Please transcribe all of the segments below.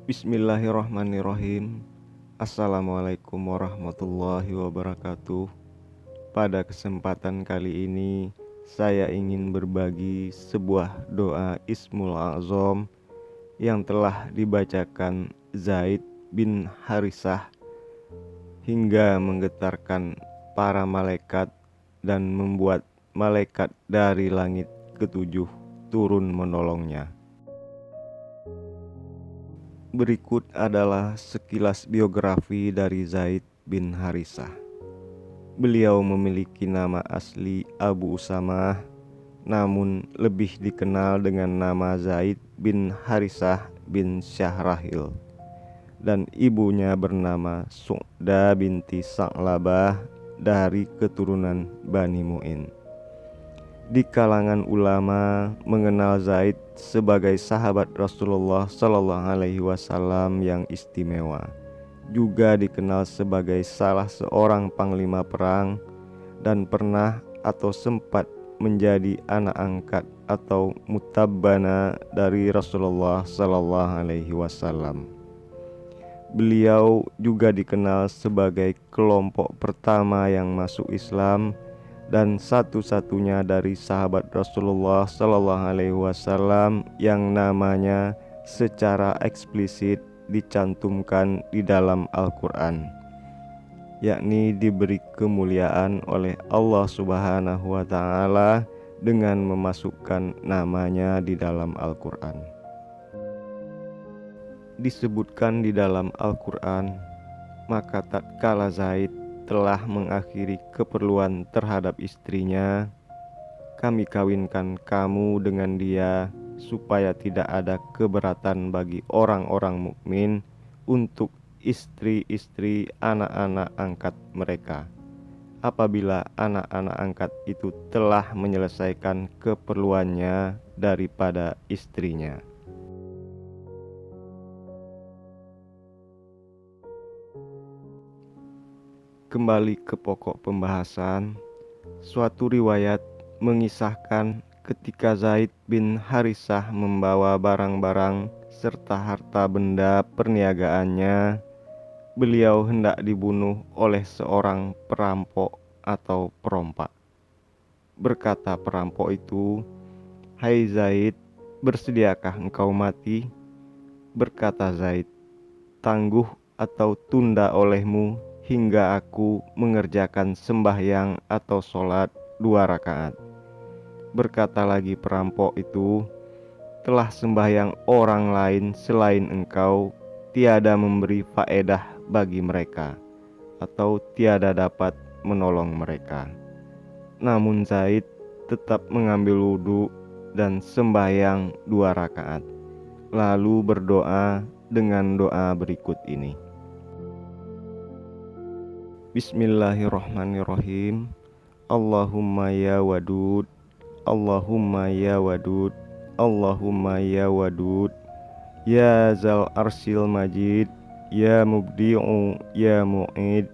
Bismillahirrahmanirrahim. Assalamualaikum warahmatullahi wabarakatuh. Pada kesempatan kali ini saya ingin berbagi sebuah doa Ismul A'zam yang telah dibacakan Zaid bin Harisah hingga menggetarkan para malaikat dan membuat malaikat dari langit ketujuh turun menolongnya. Berikut adalah sekilas biografi dari Zaid bin Harisah. Beliau memiliki nama asli Abu Usamah, namun lebih dikenal dengan nama Zaid bin Harisah bin Syahrahil, dan ibunya bernama Su'da binti Sa'labah dari keturunan Bani Mu'in. Di kalangan ulama mengenal Zaid sebagai sahabat Rasulullah Shallallahu Alaihi Wasallam yang istimewa. Juga dikenal sebagai salah seorang panglima perang dan pernah atau sempat menjadi anak angkat atau mutabbana dari Rasulullah Shallallahu Alaihi Wasallam. Beliau juga dikenal sebagai kelompok pertama yang masuk Islam dan satu-satunya dari sahabat Rasulullah Shallallahu Alaihi Wasallam yang namanya secara eksplisit dicantumkan di dalam Al-Quran, yakni diberi kemuliaan oleh Allah Subhanahu wa Ta'ala dengan memasukkan namanya di dalam Al-Quran. Disebutkan di dalam Al-Quran, maka tatkala Zaid telah mengakhiri keperluan terhadap istrinya, kami kawinkan kamu dengan dia supaya tidak ada keberatan bagi orang-orang mukmin untuk istri-istri anak-anak angkat mereka apabila anak-anak angkat itu telah menyelesaikan keperluannya daripada istrinya. Kembali ke pokok pembahasan, suatu riwayat mengisahkan ketika Zaid bin Harisah membawa barang-barang serta harta benda perniagaannya, beliau hendak dibunuh oleh seorang perampok atau perompak. Berkata perampok itu, "Hai Zaid, bersediakah engkau mati?" Berkata Zaid, "Tangguh atau tunda olehmu hingga aku mengerjakan sembahyang atau sholat 2 rakaat. Berkata lagi perampok itu, "Telah sembahyang orang lain selain engkau, tiada memberi faedah bagi mereka, atau tiada dapat menolong mereka." Namun Zaid tetap mengambil wudhu dan sembahyang 2 rakaat, lalu berdoa dengan doa berikut ini. Bismillahirrahmanirrahim. Allahumma ya wadud, Allahumma ya wadud, Allahumma ya wadud, ya zal arsil majid, ya mubdi'u, ya mu'id,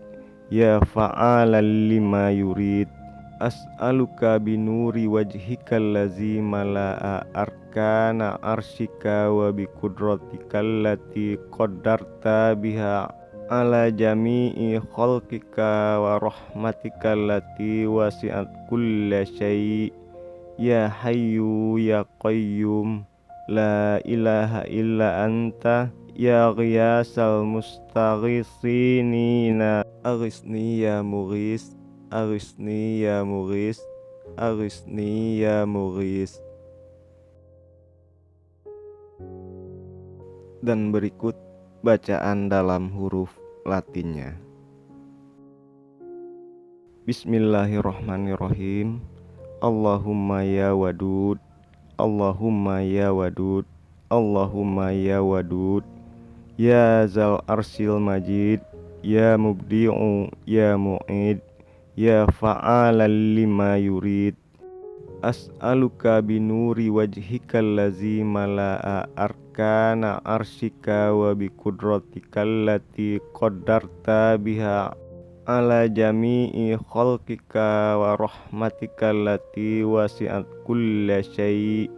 ya fa'alan lima yurid. As'aluka binuri wajhikal lazi mala'a arkana arshika wa biqudratikal lati qaddarta biha ala jami'i khalqika wa rahmatika allati wasi'at kulla syai', ya hayyu ya qayyum, la ilaha illa anta, ya ghiyasal mustaghisinina, aghisni ya mughis, aghisni ya mughis, aghisni ya mughis. Dan berikut bacaan dalam huruf Latinnya. Bismillahirrahmanirrahim. Allahumma ya wadud, Allahumma ya wadud, Allahumma ya wadud, ya zal arsil majid, ya mubdi'u, ya mu'id, ya fa'alan lima yurid. As'aluka binuri wajhikal lazi mala'a arkana arshika wa biqudratikal lati qaddarta biha ala jami'i khalqika wa rahmatika allati wasi'at kulla syai',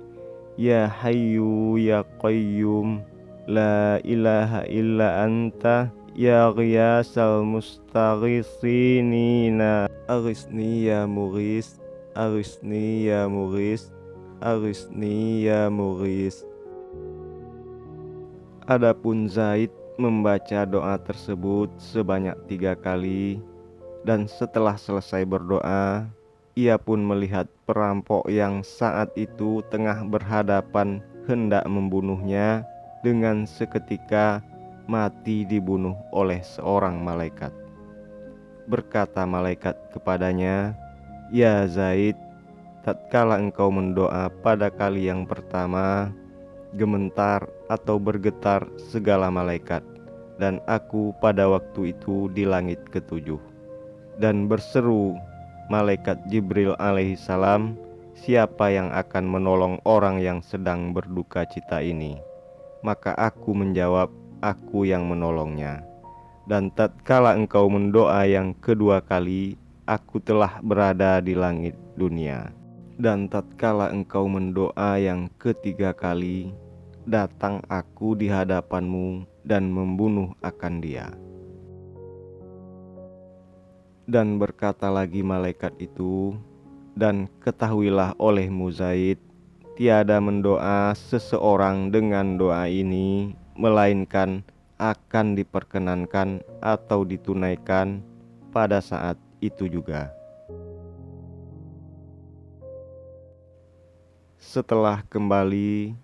ya hayyu ya qayyum, La ilaha illa anta ya ghiyasal mustaghithinina aghithni ya mughis, aghithni ya mughis, aghithni ya mughis. Adapun Zaid membaca doa tersebut sebanyak 3 kali, dan setelah selesai berdoa, ia pun melihat perampok yang saat itu tengah berhadapan hendak membunuhnya dengan seketika mati dibunuh oleh seorang malaikat. Berkata malaikat kepadanya, "Ya Zaid, tatkala engkau mendoa pada kali yang pertama, gementar atau bergetar segala malaikat, dan aku pada waktu itu di langit ketujuh, dan berseru malaikat Jibril alaihissalam, siapa yang akan menolong orang yang sedang berduka cita ini? Maka aku menjawab, aku yang menolongnya. Dan tatkala engkau mendoa yang kedua kali, aku telah berada di langit dunia. Dan tatkala engkau mendoa yang ketiga kali, datang aku di hadapanmu dan membunuh akan dia." Dan berkata lagi malaikat itu, "Dan ketahuilah olehmu Zaid, tiada mendoa seseorang dengan doa ini, melainkan akan diperkenankan atau ditunaikan pada saat itu juga." Setelah kembali,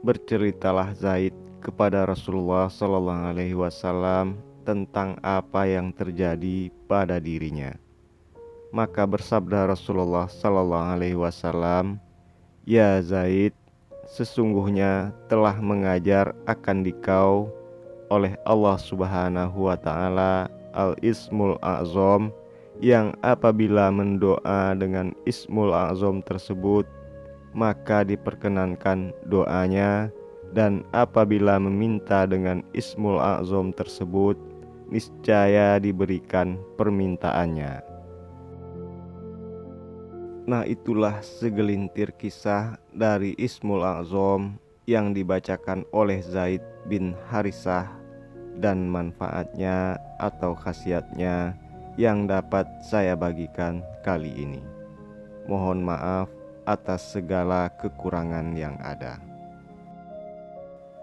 berceritalah Zaid kepada Rasulullah SAW tentang apa yang terjadi pada dirinya. Maka bersabda Rasulullah SAW, "Ya Zaid, sesungguhnya telah mengajar akan dikau oleh Allah Subhanahu wa Ta'ala Al-Ismul A'zam, yang apabila mendoa dengan Ismul A'zam tersebut, maka diperkenankan doanya, dan apabila meminta dengan Ismul A'zam tersebut, niscaya diberikan permintaannya." Nah, itulah segelintir kisah dari Ismul A'zam yang dibacakan oleh Zaid bin Harisah, dan manfaatnya atau khasiatnya yang dapat saya bagikan kali ini. Mohon maaf atas segala kekurangan yang ada.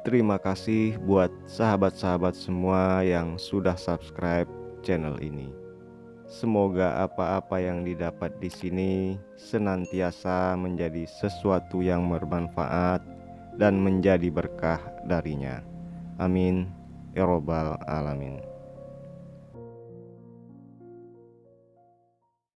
Terima kasih buat sahabat-sahabat semua yang sudah subscribe channel ini. Semoga apa-apa yang didapat di sini senantiasa menjadi sesuatu yang bermanfaat dan menjadi berkah darinya. Amin ya robbal alamin.